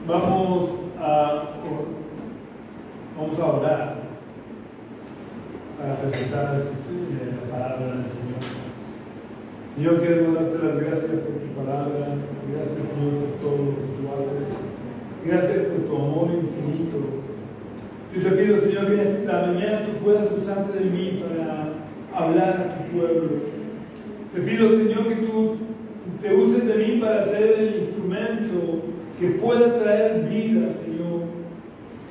Vamos a orar para presentar la palabra del Señor. Señor, queremos darte las gracias por tu palabra. Gracias, Señor, por todo lo que tú haces. Gracias por tu amor infinito. Yo te pido, Señor, que esta mañana tú puedas usarte de mí para hablar a tu pueblo. Te pido, Señor, que tú te uses de mí para ser el instrumento que pueda traer vida, Señor.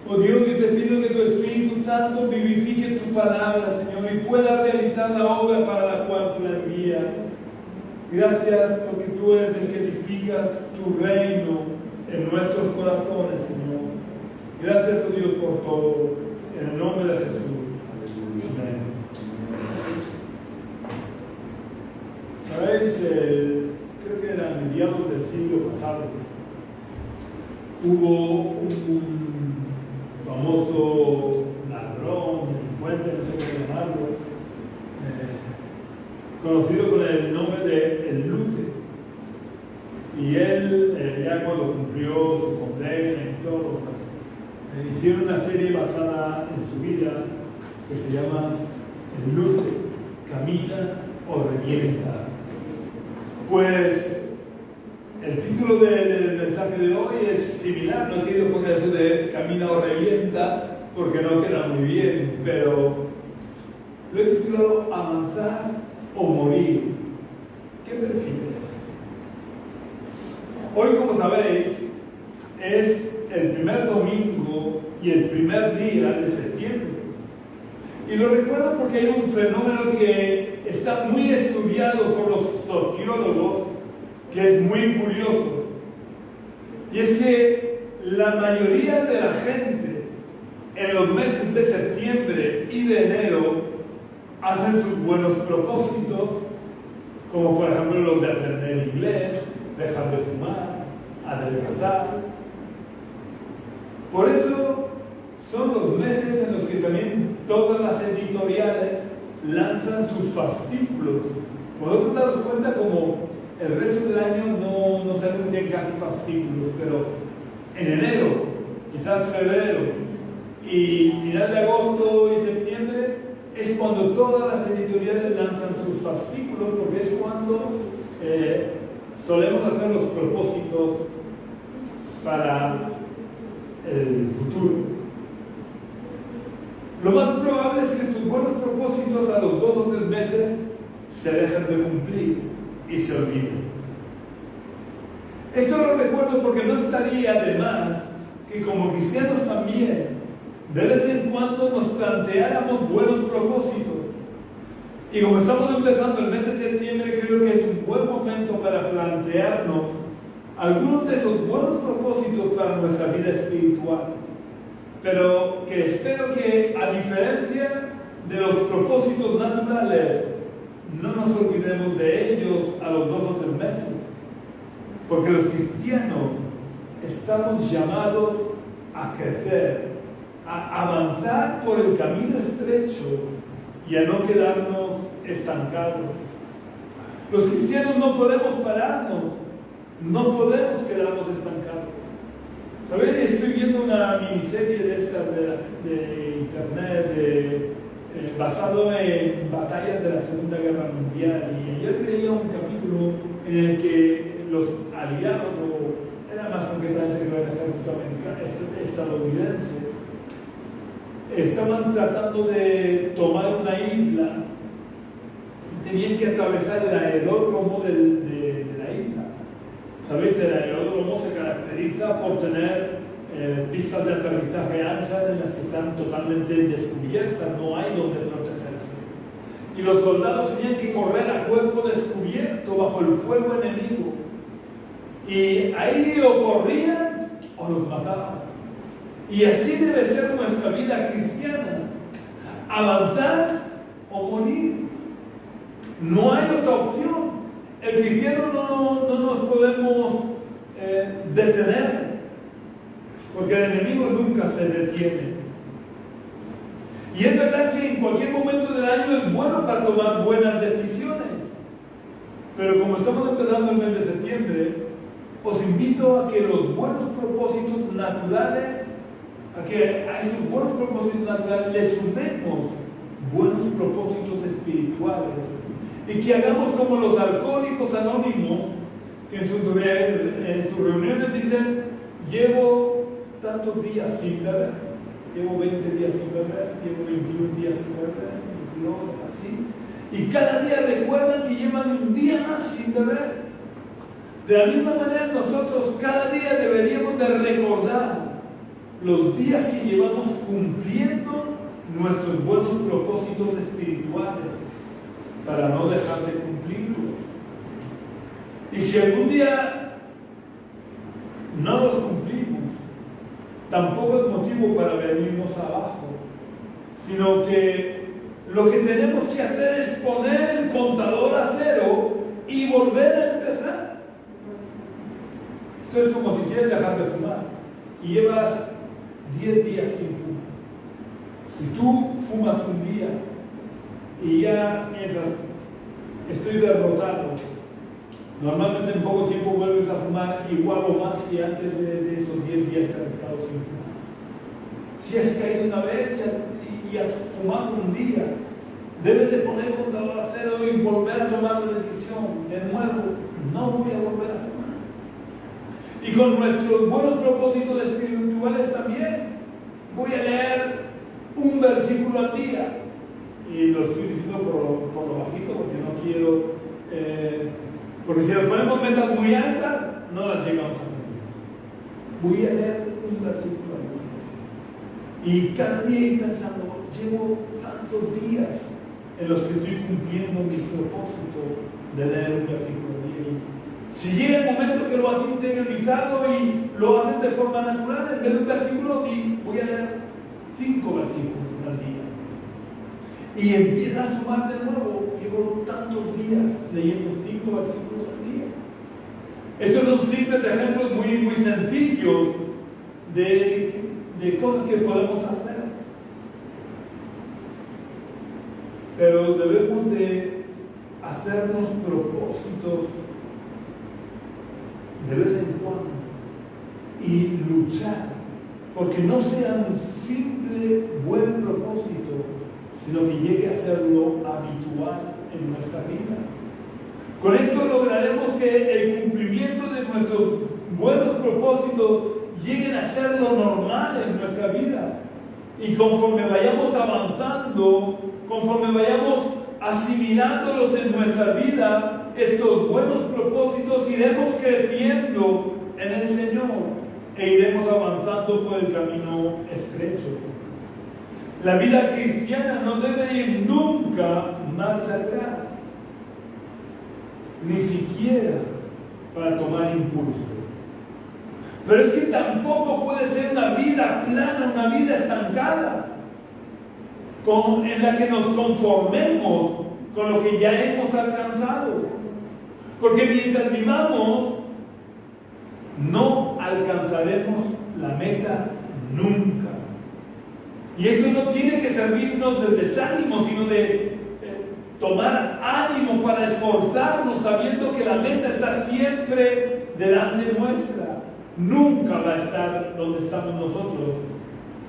Oh Dios, yo te pido que tu Espíritu Santo vivifique tu palabra, Señor, y pueda realizar la obra para la cual tú la envías. Gracias porque tú eres el que edificas tu reino en nuestros corazones, Señor. Gracias, oh Dios, por todo. En el nombre de Jesús. Amén. ¿Sabéis? Creo que era a mediados del siglo pasado. Hubo un famoso ladrón, delincuente, no sé cómo llamarlo, conocido con el nombre de El Lute. Y él, ya cuando cumplió su condena y todo, pues, hicieron una serie basada en su vida que se llama El Lute, Camina o Revienta. Pues el título del mensaje de hoy es similar, no quiero poner eso de Camina o Revienta porque no queda muy bien, pero lo he titulado Avanzar o Morir. ¿Qué prefieres? Hoy, como sabéis, es el primer domingo y el primer día de septiembre. Y lo recuerdo porque hay un fenómeno que está muy estudiado por los sociólogos, que es muy curioso. Y es que la mayoría de la gente en los meses de septiembre y de enero hacen sus buenos propósitos, como por ejemplo los de aprender inglés, dejar de fumar, adelgazar. Por eso son los meses en los que también todas las editoriales lanzan sus fascículos. Vosotros daros cuenta como el resto del año no se anuncian casi fascículos, pero en enero, quizás febrero y final de agosto y septiembre es cuando todas las editoriales lanzan sus fascículos, porque es cuando solemos hacer los propósitos para el futuro. Lo más probable es que estos buenos propósitos a los 2 o 3 meses se dejen de cumplir y se olviden. Esto lo recuerdo porque no estaría de más que como cristianos también de vez en cuando nos planteáramos buenos propósitos. Y como estamos empezando el mes de septiembre, creo que es un buen momento para plantearnos algunos de esos buenos propósitos para nuestra vida espiritual. Pero que espero que, a diferencia de los propósitos naturales, no nos olvidemos de ellos a los 2 o 3 meses. Porque los cristianos estamos llamados a crecer, a avanzar por el camino estrecho y a no quedarnos estancados. Los cristianos no podemos pararnos, no podemos quedarnos estancados. ¿Sabéis? Estoy viendo una miniserie de estas de internet basado en batallas de la Segunda Guerra Mundial, y ayer leía un capítulo en el que los aliados, o era más concretamente que el ejército estadounidense, estaban tratando de tomar una isla y tenían que atravesar el aeródromo de la isla. ¿Sabéis? El aeródromo se caracteriza por tener pistas de aterrizaje anchas en las que están totalmente descubiertas, no hay donde protegerse. Y los soldados tenían que correr a cuerpo descubierto bajo el fuego enemigo. Y ahí o corrían o los mataban. Y así debe ser nuestra vida cristiana: avanzar o morir. No hay otra opción. El cristiano no nos podemos detener, porque el enemigo nunca se detiene. Y es verdad que en cualquier momento del año es bueno para tomar buenas decisiones, pero como estamos empezando el mes de septiembre, os invito a que los buenos propósitos naturales, a estos buenos propósitos naturales le sumemos buenos propósitos espirituales y que hagamos como los alcohólicos anónimos que en sus reuniones dicen: llevo tantos días sin beber, llevo 20 días sin beber, llevo 21 días sin beber, 22, así, y cada día recuerdan que llevan un día más sin beber. De la misma manera, nosotros cada día deberíamos de recordar los días que llevamos cumpliendo nuestros buenos propósitos espirituales para no dejar de cumplirlos. Y si algún día no los cumplimos, tampoco es motivo para venirnos abajo, sino que lo que tenemos que hacer es poner el contador a cero y volver a empezar. Esto es como si quieres dejar de fumar y llevas 10 días sin fumar. Si tú fumas un día y ya piensas: estoy derrotado, normalmente en poco tiempo vuelves a fumar igual o más que antes de esos 10 días que has estado sin fumar. Si has caído una vez y has fumado un día, debes de poner el contador a cero y volver a tomar la decisión. De nuevo, no voy a volver a fumar. Y con nuestros buenos propósitos espirituales también. Voy a leer un versículo al día. Y lo estoy diciendo por lo bajito porque no quiero... porque si nos ponemos metas muy altas, no las llegamos a cumplir. Voy a leer un versículo al día. Y cada día ir pensando: llevo tantos días en los que estoy cumpliendo mi propósito de leer un versículo al día. Si llega el momento que lo has interiorizado y lo haces de forma natural, en vez de un versículo, voy a leer 5 versículos al día. Y empieza a sumar de nuevo. Llevo tantos días leyendo 5 versículos al día. Estos son simples ejemplos muy sencillos de cosas que podemos hacer. Pero debemos de hacernos propósitos de vez en cuando y luchar porque no sea un simple buen propósito, sino que llegue a ser lo habitual en nuestra vida. Con esto lograremos que el cumplimiento de nuestros buenos propósitos lleguen a ser lo normal en nuestra vida. Y conforme vayamos avanzando, conforme vayamos asimilándolos en nuestra vida, estos buenos propósitos iremos creciendo en el Señor e iremos avanzando por el camino estrecho. La vida cristiana no debe ir nunca marcha atrás, ni siquiera para tomar impulso. Pero es que tampoco puede ser una vida plana, una vida estancada, en la que nos conformemos con lo que ya hemos alcanzado. Porque mientras vivamos, no alcanzaremos la meta nunca. Y esto no tiene que servirnos de desánimo, sino de tomar ánimo para esforzarnos, sabiendo que la meta está siempre delante nuestra. Nunca va a estar donde estamos nosotros,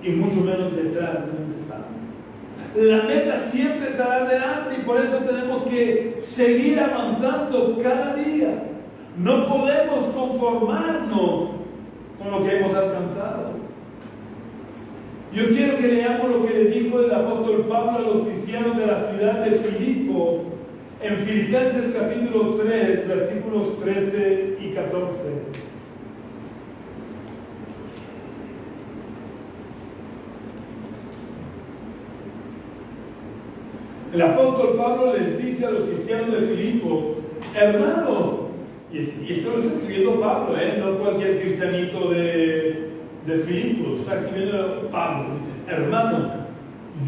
y mucho menos detrás de donde estamos. La meta siempre estará delante y por eso tenemos que seguir avanzando cada día. No podemos conformarnos con lo que hemos alcanzado. Yo quiero que leamos lo que le dijo el apóstol Pablo a los cristianos de la ciudad de Filipos en Filipenses capítulo 3, versículos 13 y 14. El apóstol Pablo les dice a los cristianos de Filipos: hermanos, y esto lo está escribiendo Pablo, no cualquier cristianito de Filipos, está escribiendo Pablo, dice: hermanos,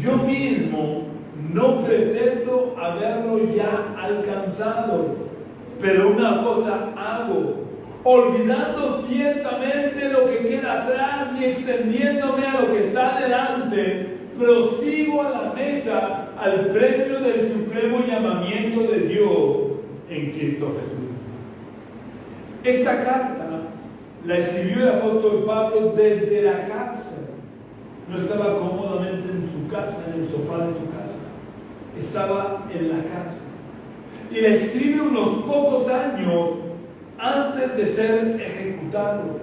yo mismo no pretendo haberlo ya alcanzado, pero una cosa hago, olvidando ciertamente lo que queda atrás y extendiéndome a lo que está delante, prosigo a la meta, al premio del supremo llamamiento de Dios en Cristo Jesús. Esta carta la escribió el apóstol Pablo desde la cárcel. No estaba cómodamente en su casa, en el sofá de su casa. Estaba en la cárcel. Y la escribe unos pocos años antes de ser ejecutado.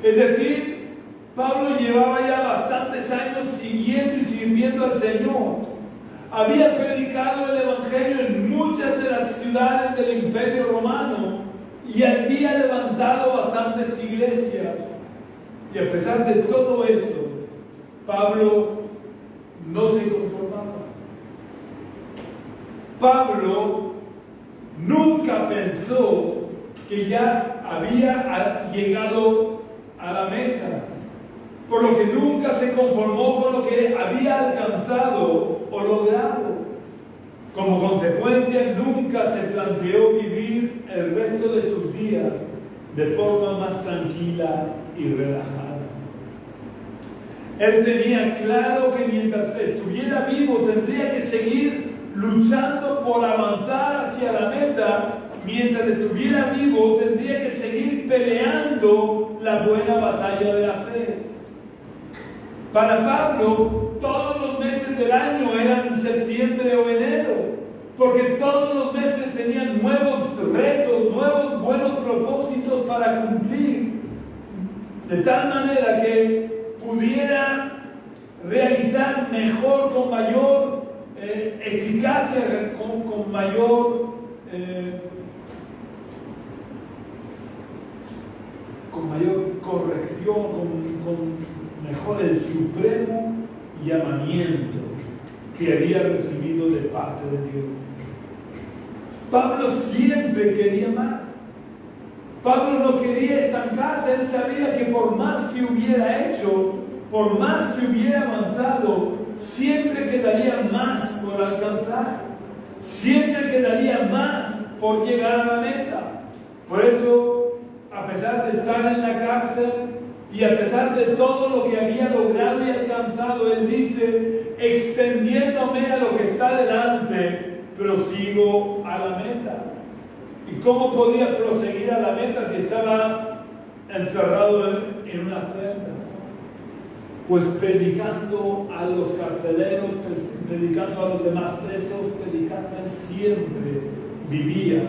Es decir, Pablo llevaba ya bastantes años siguiendo y sirviendo al Señor. Había predicado el Evangelio en muchas de las ciudades del Imperio Romano y había levantado bastantes iglesias. Y a pesar de todo eso, Pablo no se conformaba. Pablo nunca pensó que ya había llegado a la meta, por lo que nunca se conformó con lo que había alcanzado o logrado. Como consecuencia, nunca se planteó vivir el resto de sus días de forma más tranquila y relajada. Él tenía claro que mientras estuviera vivo tendría que seguir luchando por avanzar hacia la meta. Mientras estuviera vivo tendría que seguir peleando la buena batalla de la fe. Para Pablo, todos los meses del año eran septiembre o enero, porque todos los meses tenían nuevos retos, nuevos buenos propósitos para cumplir, de tal manera que pudiera realizar mejor, con mayor eficacia, con mayor corrección, con mejor el supremo llamamiento que había recibido de parte de Dios. Pablo siempre quería más. Pablo no quería estancarse. Él sabía que por más que hubiera hecho, por más que hubiera avanzado, siempre quedaría más por alcanzar. Siempre quedaría más por llegar a la meta. Por eso, a pesar de estar en la cárcel y a pesar de todo lo que había logrado y alcanzado, él dice: extendiéndome a lo que está delante, prosigo a la meta. ¿Y cómo podía proseguir a la meta si estaba encerrado en una celda? Pues predicando a los carceleros, predicando a los demás presos, predicando. Él siempre vivía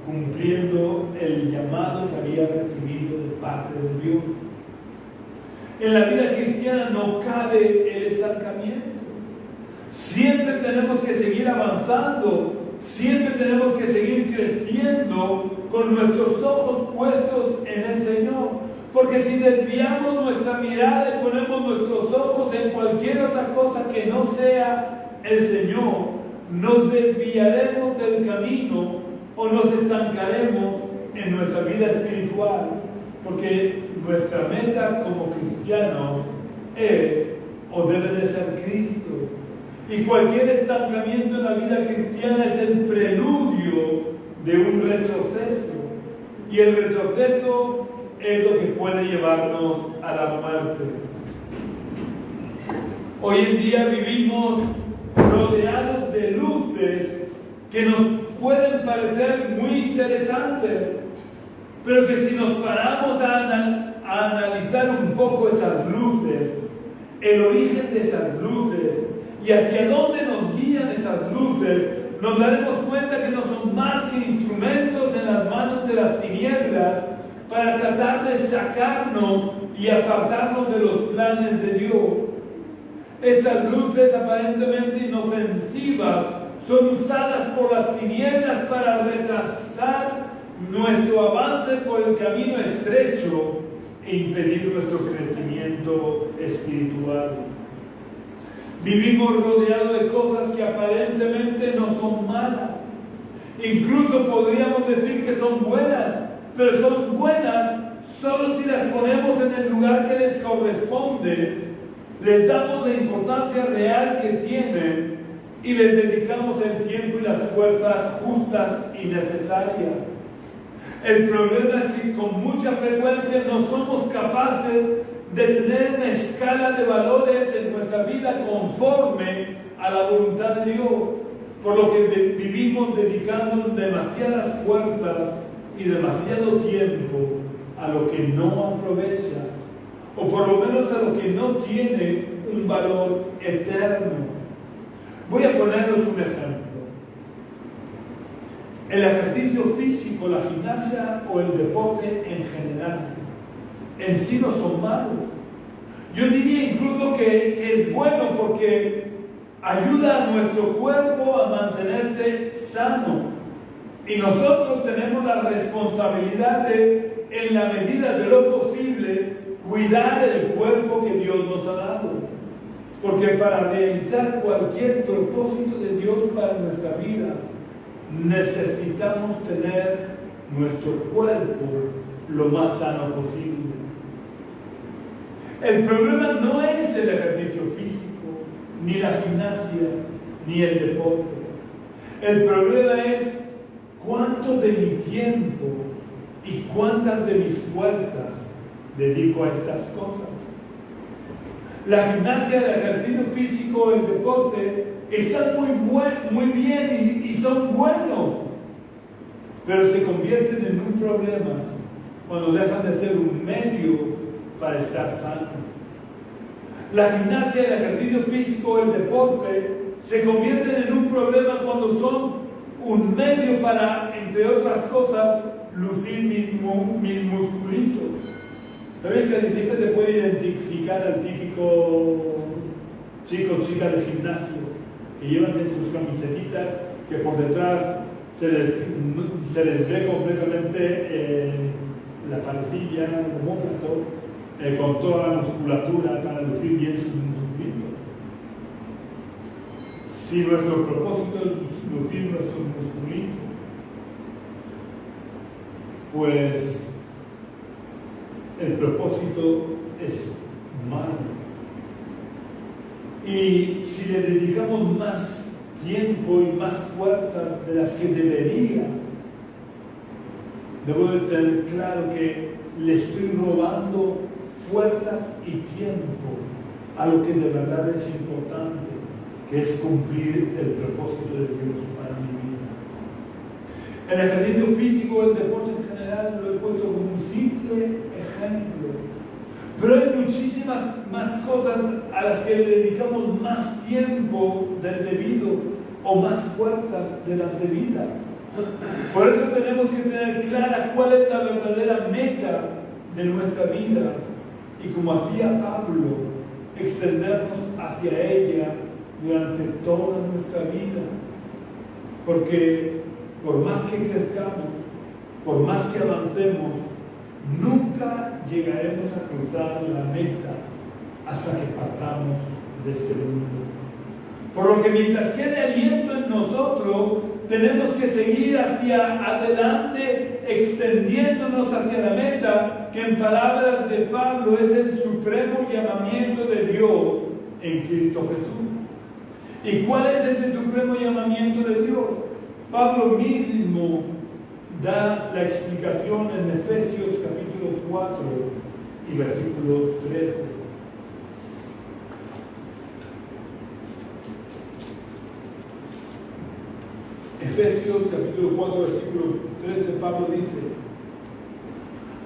cumpliendo el llamado que había recibido de parte de Dios. En la vida cristiana no cabe el estancamiento. Siempre tenemos que seguir avanzando, siempre tenemos que seguir creciendo con nuestros ojos puestos en el Señor. Porque si desviamos nuestra mirada y ponemos nuestros ojos en cualquier otra cosa que no sea el Señor, nos desviaremos del camino o nos estancaremos en nuestra vida espiritual. Porque nuestra meta como cristianos es o debe de ser Cristo. Y cualquier estancamiento en la vida cristiana es el preludio de un retroceso. Y el retroceso es lo que puede llevarnos a la muerte. Hoy en día vivimos rodeados de luces que nos pueden parecer muy interesantes, pero que si nos paramos a analizar un poco esas luces, el origen de esas luces y hacia dónde nos guían esas luces, nos daremos cuenta que no son más que instrumentos en las manos de las tinieblas para tratar de sacarnos y apartarnos de los planes de Dios. Estas luces aparentemente inofensivas son usadas por las tinieblas para retrasar nuestro avance por el camino estrecho e impedir nuestro crecimiento espiritual. Vivimos rodeados de cosas que aparentemente no son malas. Incluso podríamos decir que son buenas, pero son buenas solo si las ponemos en el lugar que les corresponde, les damos la importancia real que tienen y les dedicamos el tiempo y las fuerzas justas y necesarias. El problema es que con mucha frecuencia no somos capaces de tener una escala de valores en nuestra vida conforme a la voluntad de Dios, por lo que vivimos dedicando demasiadas fuerzas y demasiado tiempo a lo que no aprovecha, o por lo menos a lo que no tiene un valor eterno. Voy a ponerles un ejemplo. El ejercicio físico, la gimnasia o el deporte en general, en sí no son malos. Yo diría incluso que es bueno porque ayuda a nuestro cuerpo a mantenerse sano. Y nosotros tenemos la responsabilidad de, en la medida de lo posible, cuidar el cuerpo que Dios nos ha dado. Porque para realizar cualquier propósito de Dios para nuestra vida, necesitamos tener nuestro cuerpo lo más sano posible. El problema no es el ejercicio físico, ni la gimnasia, ni el deporte. El problema es cuánto de mi tiempo y cuántas de mis fuerzas dedico a estas cosas. La gimnasia, el ejercicio físico, el deporte están muy bien y son buenos, pero se convierten en un problema cuando dejan de ser un medio para estar sano. La gimnasia, el ejercicio físico, el deporte se convierten en un problema cuando son un medio para, entre otras cosas, lucir mis musculitos. ¿Sabéis que siempre se puede identificar al típico chico o chica de gimnasio que llevan sus camisetitas que por detrás se les ve completamente la parecilla, el homóplato, con toda la musculatura para lucir bien sus musculitos? Si nuestro propósito es lucir nuestros musculitos, pues el propósito es malo. Y si le dedicamos más tiempo y más fuerzas de las que debería, debo de tener claro que le estoy robando fuerzas y tiempo a lo que de verdad es importante, que es cumplir el propósito de Dios para mi vida. El ejercicio físico, el deporte en general, lo he puesto como un simple ejemplo. Pero hay muchísimas más cosas a las que le dedicamos más tiempo del debido o más fuerzas de las debidas. Por eso tenemos que tener clara cuál es la verdadera meta de nuestra vida y, como hacía Pablo, extendernos hacia ella durante toda nuestra vida. Porque por más que crezcamos, por más que avancemos, nunca llegaremos a cruzar la meta hasta que partamos de este mundo. Por lo que mientras quede aliento en nosotros, tenemos que seguir hacia adelante, extendiéndonos hacia la meta, que en palabras de Pablo es el supremo llamamiento de Dios en Cristo Jesús. ¿Y cuál es ese supremo llamamiento de Dios? Pablo mismo da la explicación en Efesios capítulo 4 y versículo 13. Efesios capítulo 4 versículo 13, Pablo dice: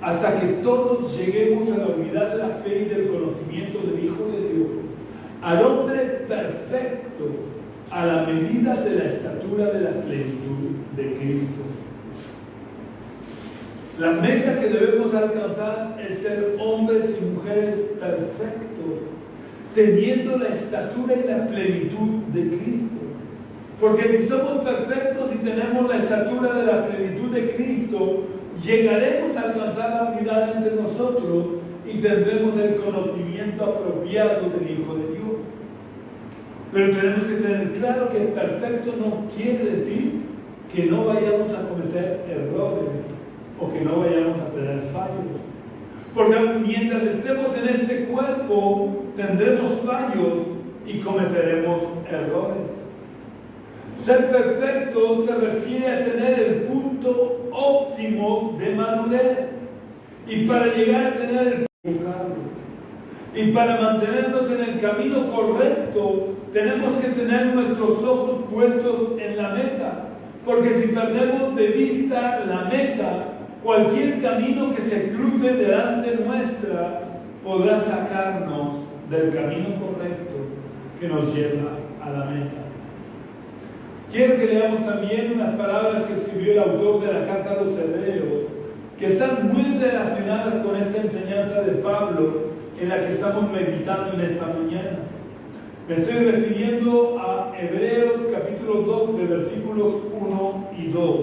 hasta que todos lleguemos a la unidad de la fe y del conocimiento del Hijo de Dios, al hombre perfecto, a la medida de la estatura de la plenitud de Cristo. La meta que debemos alcanzar es ser hombres y mujeres perfectos, teniendo la estatura y la plenitud de Cristo. Porque si somos perfectos y tenemos la estatura de la plenitud de Cristo, llegaremos a alcanzar la unidad entre nosotros y tendremos el conocimiento apropiado del Hijo de Dios. Pero tenemos que tener claro que perfecto no quiere decir que no vayamos a cometer errores o que no vayamos a tener fallos. Porque mientras estemos en este cuerpo, tendremos fallos y cometeremos errores. Ser perfecto se refiere a tener el punto óptimo de madurez. Y para llegar a tener el punto y para mantenernos en el camino correcto, tenemos que tener nuestros ojos puestos en la meta. Porque si perdemos de vista la meta, cualquier camino que se cruce delante nuestra podrá sacarnos del camino correcto que nos lleva a la meta. Quiero que leamos también unas palabras que escribió el autor de la carta a los Hebreos, que están muy relacionadas con esta enseñanza de Pablo en la que estamos meditando en esta mañana. Me estoy refiriendo a Hebreos capítulo 12, versículos 1 y 2.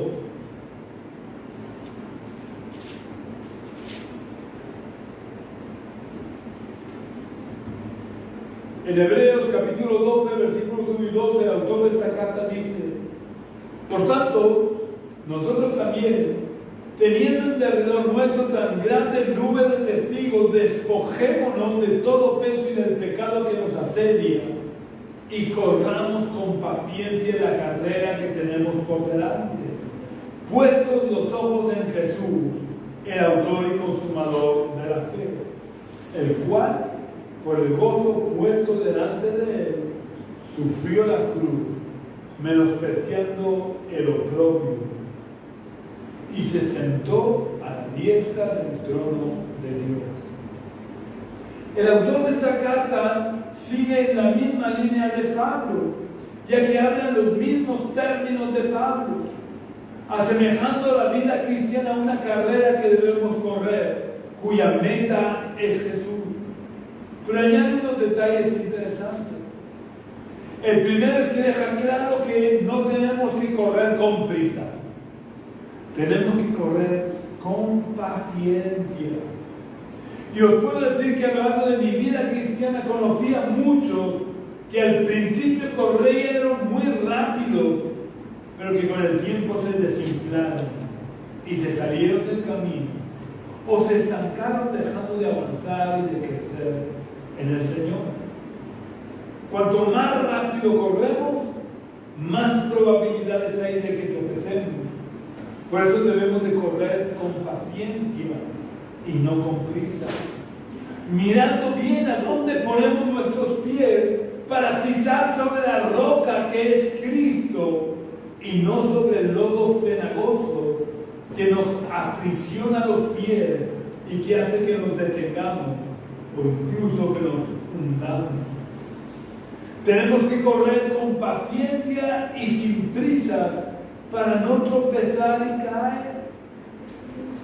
En Hebreos capítulo 12, versículos 1 y 2, el autor de esta carta dice: por tanto, nosotros también, teniendo en derredor nuestro tan grande nube de testigos, despojémonos de todo peso y del pecado que nos asedia, y corramos con paciencia la carrera que tenemos por delante, puestos los ojos en Jesús, el autor y consumador de la fe, el cual, por el gozo puesto delante de él, sufrió la cruz, menospreciando el oprobio, y se sentó a la diestra del trono de Dios. El autor de esta carta sigue en la misma línea de Pablo, ya que habla los mismos términos de Pablo, asemejando la vida cristiana a una carrera que debemos correr, cuya meta es Jesús. Pero añade unos detalles interesantes. El primero es que deja claro que no tenemos que correr con prisa. Tenemos que correr con paciencia. Y os puedo decir que a lo largo de mi vida cristiana conocí a muchos que al principio corrieron muy rápido, pero que con el tiempo se desinflaron y se salieron del camino, o se estancaron dejando de avanzar y de crecer en el Señor. Cuanto más rápido corremos, más probabilidades hay de que tropecemos. Por eso debemos de correr con paciencia y no con prisa, mirando bien a dónde ponemos nuestros pies para pisar sobre la roca que es Cristo y no sobre el lodo cenagoso que nos aprisiona los pies y que hace que nos detengamos o incluso que nos hundamos. Tenemos que correr con paciencia y sin prisa para no tropezar y caer,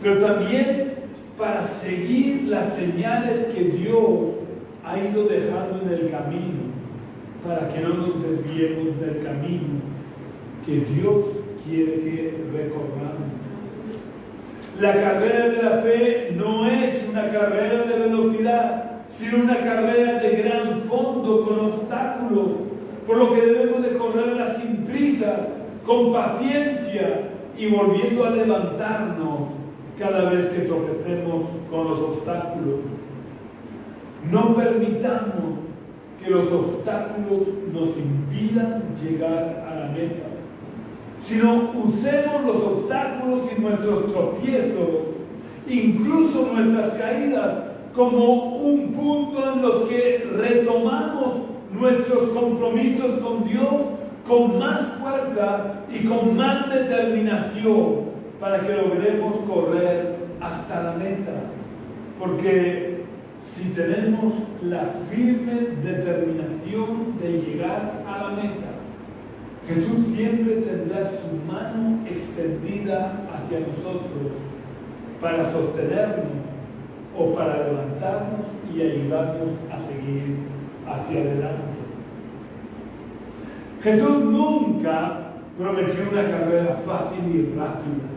pero también para seguir las señales que Dios ha ido dejando en el camino, para que no nos desviemos del camino que Dios quiere que recorramos. La carrera de la fe no es una carrera de velocidad, sino una carrera de gran fondo con obstáculos, por lo que debemos de correrla sin prisa, con paciencia y volviendo a levantarnos cada vez que tropecemos con los obstáculos. No permitamos que los obstáculos nos impidan llegar a la meta, sino usemos los obstáculos y nuestros tropiezos, incluso nuestras caídas, como un punto en los que retomamos nuestros compromisos con Dios con más fuerza y con más determinación para que logremos correr hasta la meta. Porque si tenemos la firme determinación de llegar a la meta, Jesús siempre tendrá su mano extendida hacia nosotros para sostenernos o para levantarnos y ayudarnos a seguir hacia adelante. Jesús nunca prometió una carrera fácil y rápida.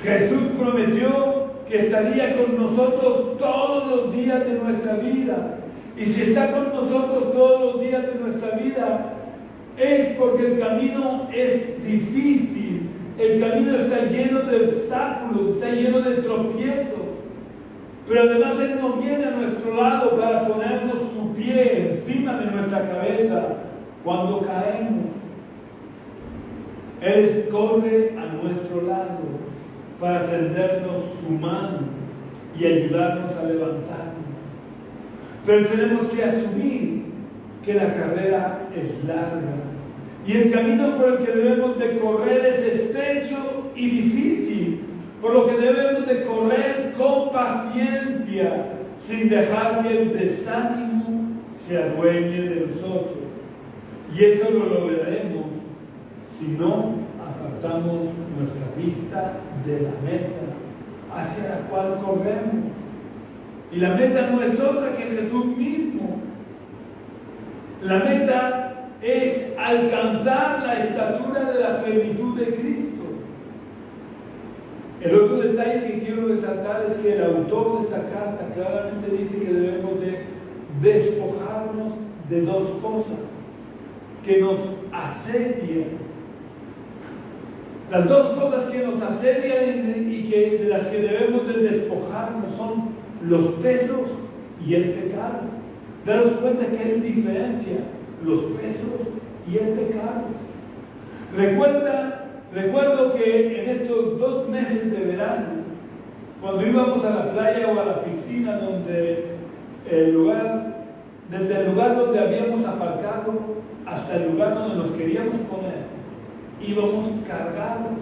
Jesús prometió que estaría con nosotros todos los días de nuestra vida. Y si está con nosotros todos los días de nuestra vida, es porque el camino es difícil, el camino está lleno de obstáculos, está lleno de tropiezos. Pero además Él no viene a nuestro lado para ponernos su pie encima de nuestra cabeza cuando caemos. Él corre a nuestro lado para tendernos su mano y ayudarnos a levantarnos. Pero tenemos que asumir que la carrera es larga y el camino por el que debemos de correr es estrecho y difícil, por lo que debemos de correr con paciencia, sin dejar que el desánimo se adueñe de nosotros. Y eso lo lograremos si no apartamos nuestra vista de la meta hacia la cual corremos. Y la meta no es otra que Jesús mismo. La meta es alcanzar la estatura de la plenitud de Cristo. El otro detalle que quiero resaltar es que el autor de esta carta claramente dice que debemos de despojarnos de dos cosas que nos asedian. Las dos cosas que nos asedian y de las que debemos de despojarnos son los pesos y el pecado. Daros cuenta que hay diferencia, los pesos y el pecado. Recuerdo que en estos 2 meses de verano, cuando íbamos a la playa o a la piscina, desde el lugar donde habíamos aparcado hasta el lugar donde nos queríamos poner, íbamos cargados.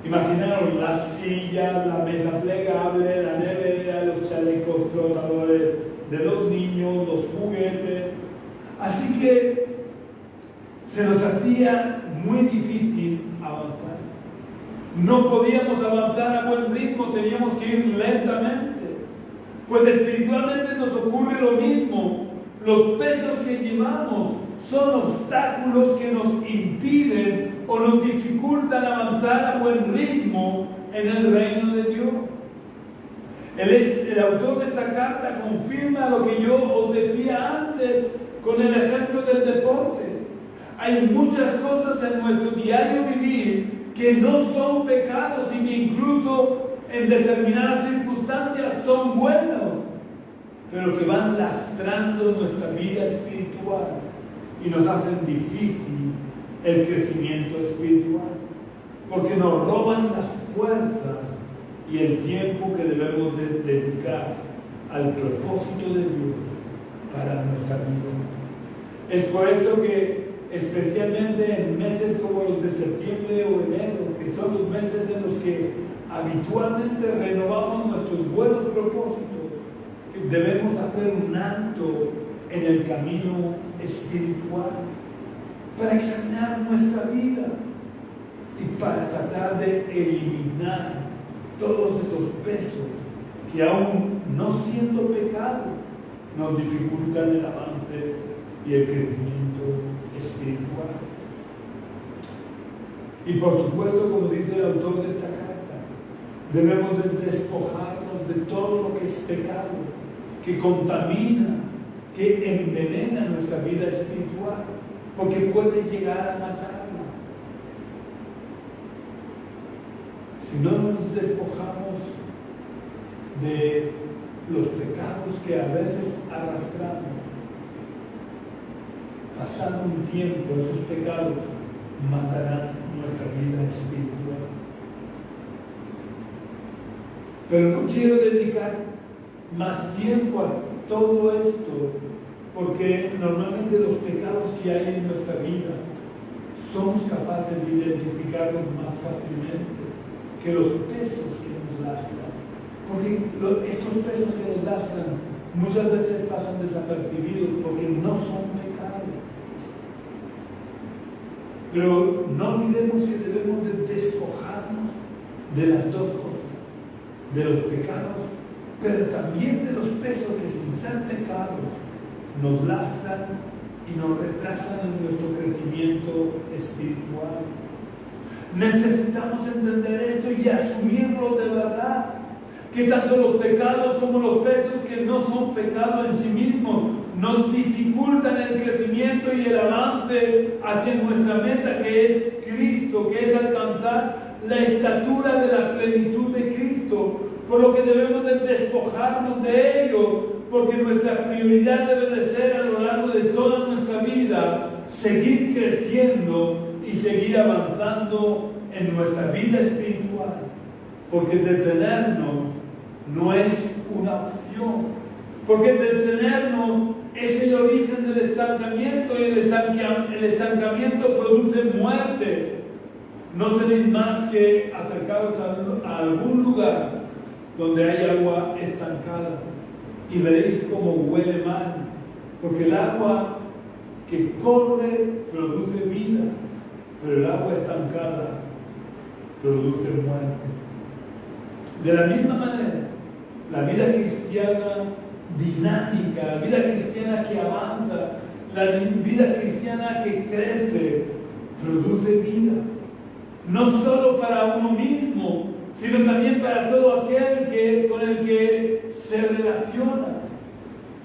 Imaginaros las sillas, la mesa plegable, la nevera, los chalecos flotadores de los niños, los juguetes. Así que se nos hacía muy difícil avanzar. No podíamos avanzar a buen ritmo, teníamos que ir lentamente. Pues espiritualmente nos ocurre lo mismo. Los pesos que llevamos son obstáculos que nos impiden o nos dificultan avanzar a buen ritmo en el reino de Dios. El autor de esta carta confirma lo que yo os decía antes con el ejemplo del deporte. Hay muchas cosas en nuestro diario vivir que no son pecados y que incluso en determinadas circunstancias son buenos, pero que van lastrando nuestra vida espiritual y nos hacen difícil el crecimiento espiritual, porque nos roban las fuerzas y el tiempo que debemos de dedicar al propósito de Dios para nuestra vida. Es por esto que especialmente en meses como los de septiembre o enero, que son los meses en los que habitualmente renovamos nuestros buenos propósitos, debemos hacer un alto en el camino espiritual para examinar nuestra vida y para tratar de eliminar todos esos pesos que, aún no siendo pecado, nos dificultan el avance y el crecimiento espiritual. Y por supuesto, como dice el autor de esta carta, debemos de despojarnos de todo lo que es pecado, que contamina, que envenena nuestra vida espiritual, porque puede llegar a matarla. Si no nos despojamos de los pecados que a veces arrastramos, pasado un tiempo, esos pecados matarán nuestra vida espiritual. Pero no quiero dedicar más tiempo a todo esto, porque normalmente los pecados que hay en nuestra vida somos capaces de identificarlos más fácilmente que los pesos que nos lastran. Porque estos pesos que nos lastran muchas veces pasan desapercibidos porque no son pecados. Pero no olvidemos que debemos de despojarnos de las dos cosas, de los pecados, pero también de los pesos que, sin ser pecados, nos lastran y nos retrasan en nuestro crecimiento espiritual. Necesitamos entender esto y asumirlo de verdad, que tanto los pecados como los pesos que no son pecados en sí mismos nos dificultan el crecimiento y el avance hacia nuestra meta, que es Cristo, que es alcanzar la estatura de la plenitud de Cristo, por lo que debemos de despojarnos de ellos, porque nuestra prioridad debe de ser, a lo largo de toda nuestra vida, seguir creciendo y seguir avanzando en nuestra vida espiritual, porque detenernos no es una opción, porque detenernos es el origen del estancamiento, y el estancamiento produce muerte. No tenéis más que acercaros a algún lugar donde hay agua estancada y veréis cómo huele mal, porque el agua que corre produce vida, pero el agua estancada produce muerte. De la misma manera, la vida cristiana dinámica, la vida cristiana que avanza, la vida cristiana que crece, produce vida. No solo para uno mismo, sino también para todo aquel con el que se relaciona.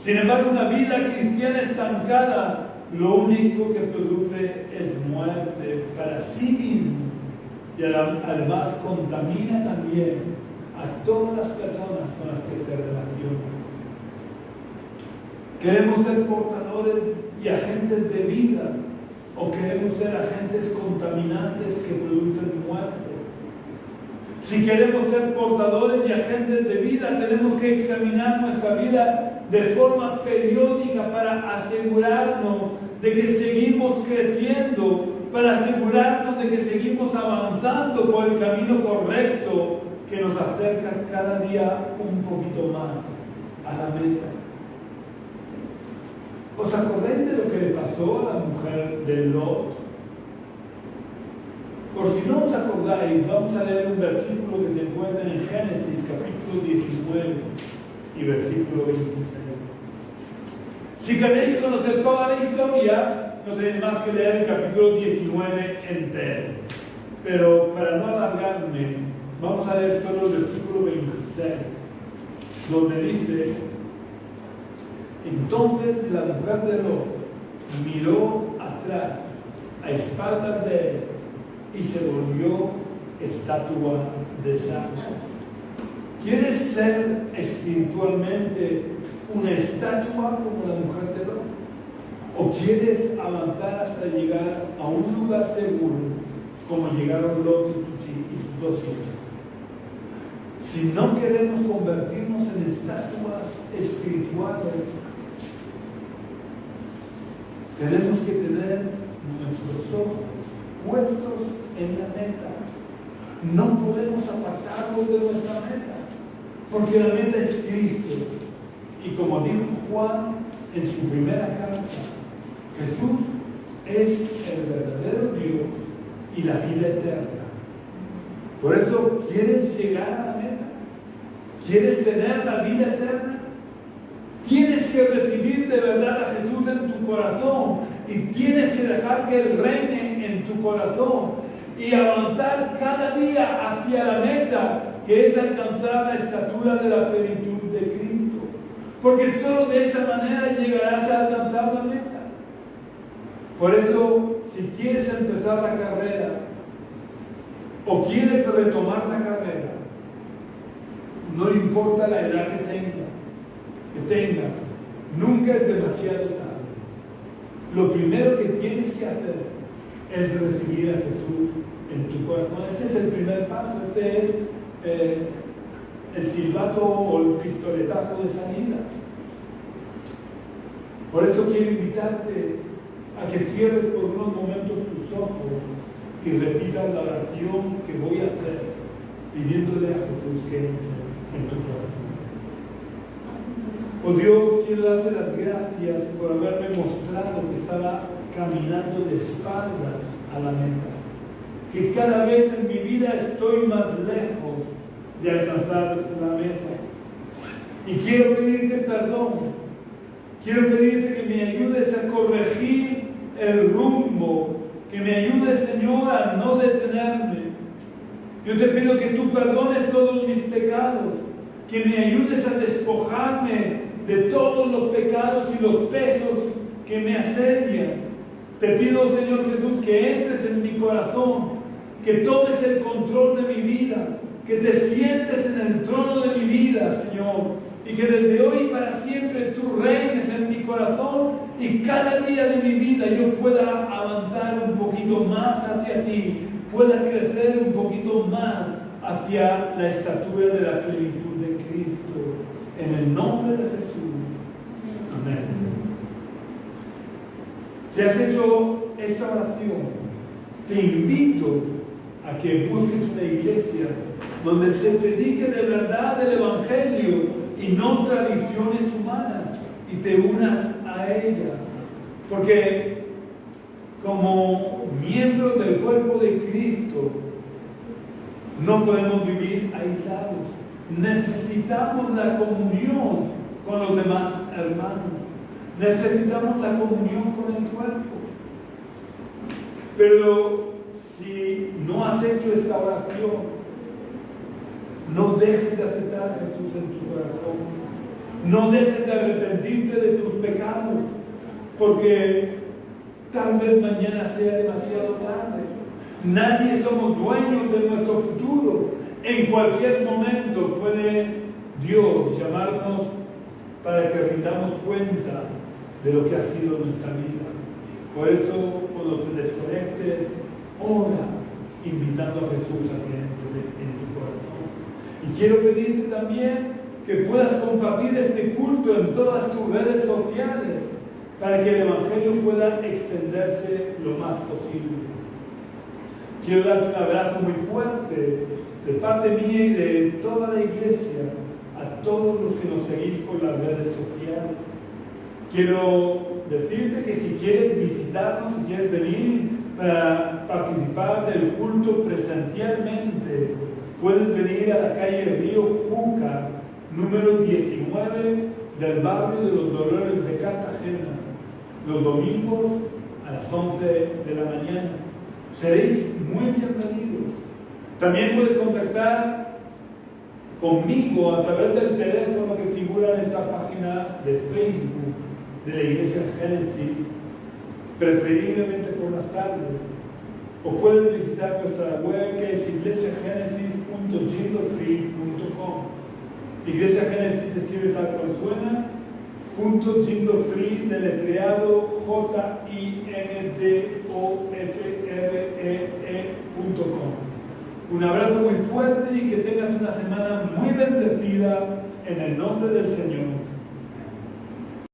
Sin embargo, una vida cristiana estancada, lo único que produce es muerte para sí mismo y además contamina también a todas las personas con las que se relaciona. ¿Queremos ser portadores y agentes de vida o queremos ser agentes contaminantes que producen muerte? Si queremos ser portadores y agentes de vida, tenemos que examinar nuestra vida de forma periódica para asegurarnos de que seguimos creciendo, para asegurarnos de que seguimos avanzando por el camino correcto que nos acerca cada día un poquito más a la meta. ¿Os acordáis de lo que le pasó a la mujer de Lot? Por si no os acordáis, vamos a leer un versículo que se encuentra en Génesis capítulo 19 y versículo 26. Si queréis conocer toda la historia, no tenéis más que leer el capítulo 19 entero. Pero para no alargarme, vamos a leer solo el versículo 26, donde dice: entonces la mujer de Lot miró atrás, a espaldas de él, y se volvió estatua de sal. ¿Quieres ser espiritualmente una estatua como la mujer de Lot? ¿O quieres avanzar hasta llegar a un lugar seguro como llegaron Lot y sus dos hijos? Si no queremos convertirnos en estatuas espirituales, tenemos que tener nuestros ojos puestos en la meta. No podemos apartarnos de nuestra meta, porque la meta es Cristo. Y como dijo Juan en su primera carta, Jesús es el verdadero Dios y la vida eterna. Por eso, ¿quieres llegar a la meta? ¿Quieres tener la vida eterna? Tienes que recibir de verdad a Jesús en tu corazón y tienes que dejar que Él reine en tu corazón y avanzar cada día hacia la meta, que es alcanzar la estatura de la plenitud de Cristo. Porque solo de esa manera llegarás a alcanzar la meta. Por eso, si quieres empezar la carrera o quieres retomar la carrera, no importa la edad que tengas, nunca es demasiado tarde. Lo primero que tienes que hacer es recibir a Jesús en tu corazón. Este es el primer paso, este es el silbato o el pistoletazo de salida. Por eso quiero invitarte a que cierres por unos momentos tus ojos y repitas la oración que voy a hacer, pidiéndole a Jesús que entre en tu corazón. Oh Dios, quiero darte las gracias por haberme mostrado que estaba caminando de espaldas a la meta, que cada vez en mi vida estoy más lejos de alcanzar la meta. Y quiero pedirte perdón, quiero pedirte que me ayudes a corregir el rumbo, que me ayudes, Señor, a no detenerme. Yo te pido que tú perdones todos mis pecados, que me ayudes a despojarme de todos los pecados y los pesos que me asedian. Te pido, Señor Jesús, que entres en mi corazón, que tomes el control de mi vida, que te sientes en el trono de mi vida, Señor, y que desde hoy para siempre tú reines en mi corazón y cada día de mi vida yo pueda avanzar un poquito más hacia ti, pueda crecer un poquito más hacia la estatura de la plenitud de Cristo. En el nombre de Jesús. Amén. Si has hecho esta oración, te invito a que busques una iglesia donde se predique de verdad el Evangelio y no tradiciones humanas, y te unas a ella. Porque como miembros del cuerpo de Cristo no podemos vivir aislados. Necesitamos la comunión con los demás hermanos. Necesitamos la comunión con el cuerpo. Pero si no has hecho esta oración, no dejes de aceptar a Jesús en tu corazón. No dejes de arrepentirte de tus pecados, porque tal vez mañana sea demasiado tarde. Nadie somos dueños de nuestro futuro. En cualquier momento puede Dios llamarnos para que rindamos cuenta de lo que ha sido nuestra vida. Por eso, cuando te desconectes, ora invitando a Jesús a que entre en tu corazón. Y quiero pedirte también que puedas compartir este culto en todas tus redes sociales para que el Evangelio pueda extenderse lo más posible. Quiero darte un abrazo muy fuerte de parte mía y de toda la iglesia a todos los que nos seguís por las redes sociales. Quiero decirte que si quieres visitarnos, si quieres venir para participar del culto presencialmente, puedes venir a la calle Río Júcar, número 19 del barrio de los Dolores de Cartagena, los domingos a las 11 de la mañana. Seréis muy bienvenidos. También puedes contactar conmigo a través del teléfono que figura en esta página de Facebook de la Iglesia Génesis, preferiblemente por las tardes. O puedes visitar nuestra web, que es iglesiagenesis.jindofree.com. Iglesia Génesis se escribe tal cual suena, .jindofree, deletreado JINDOFREE.com. Un abrazo muy fuerte y que tengas una semana muy bendecida en el nombre del Señor.